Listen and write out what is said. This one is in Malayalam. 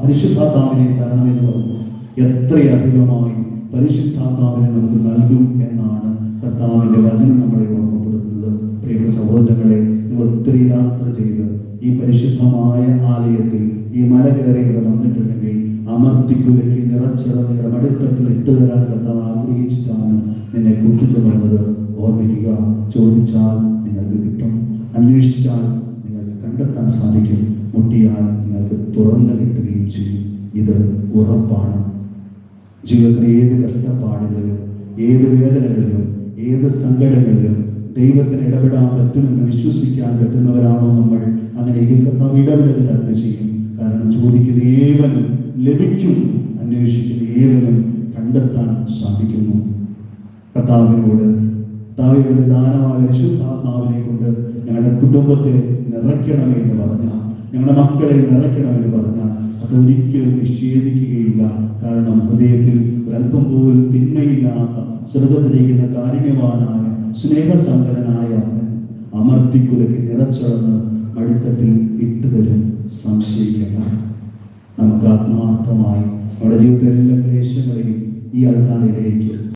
പരിശുദ്ധാത്മാവിനെ തരണമെന്ന് പറഞ്ഞു. എത്രയധികമായി പരിശുദ്ധാത്മാവിനെ നമുക്ക് നൽകും എന്നാണ് കർത്താവിന്റെ വചനം നമ്മളെ ഓർമ്മപ്പെടുത്തുന്നത്. പ്രിയ സഹോദരങ്ങളെ, നിങ്ങൾ ഒത്തിരി യാത്ര ചെയ്ത് ഈ പരിശുദ്ധമായ ആലയത്തിൽ ഈ മല കയറി ഇവിടെ വന്നിട്ടുണ്ടെങ്കിൽ അമർത്തിക്കുലയ്ക്ക് നിറച്ചിറ നിങ്ങളുടെ മടിത്തട്ടിൽ ഇട്ടുതരാൻ കർത്താവ് ആഗ്രഹിച്ചിട്ടാണ് നിന്നെ കൂട്ടിക്കൊണ്ടുവന്നത്. ഓർമ്മിക്കുക, ചോദിച്ചാൽ നിങ്ങൾക്ക് കിട്ടും, അന്വേഷിച്ചാൽ നിങ്ങൾക്ക് കണ്ടെത്താൻ സാധിക്കും, മുട്ടിയാൽ നിങ്ങൾക്ക് തുറന്നു കിട്ടുകയും ചെയ്യും. ഇത് ഉറപ്പാണ്. ജീവിതത്തിലെ ഏത് കഷ്ടപ്പാടുകളിലും, ഏത് വേദനകളിലും, ഏത് സങ്കടങ്ങളിലും ദൈവത്തിന് ഇടപെടാൻ പറ്റുമെന്ന് വിശ്വസിക്കാൻ പറ്റുന്നവരാണോ നമ്മൾ, അങ്ങനെ കർത്താവ് ഇടപെടൽ തന്നെ ചെയ്യും. കാരണം ചോദിക്കുന്ന ഏവനും ലഭിക്കും, അന്വേഷിക്കുന്ന ഏവനും കണ്ടെത്താൻ സാധിക്കുന്നു. കർത്താവിനോട് ദാനമായ പരിശുദ്ധാത്മാവിനെ കൊണ്ട് ഞങ്ങളുടെ കുടുംബത്തെ നിറയ്ക്കണമെന്ന് പറഞ്ഞാൽ, ഞങ്ങളുടെ മക്കളെ നിറയ്ക്കണമെന്ന് പറഞ്ഞാൽ അതൊരിക്കലും നിഷേധിക്കുകയില്ല. കാരണം ഹൃദയത്തിൽ ഒരല്പം പോലും തിന്മയില്ലാത്ത സ്വർഗത്തിലിരിക്കുന്ന കാരുണ്യവാനായ സ്നേഹസമ്പന്നനായ അമർത്തിക്കുലയ്ക്ക് നിറച്ചടന്ന് മടിത്തട്ടിൽ ഇട്ടുതരും. സംശയിക്കേണ്ട. നമുക്ക് ആത്മാർത്ഥമായി നമ്മുടെ ജീവിതത്തിലെ എല്ലാ ക്ലേശങ്ങളെയും ഈ അൾത്താരയിലേക്ക്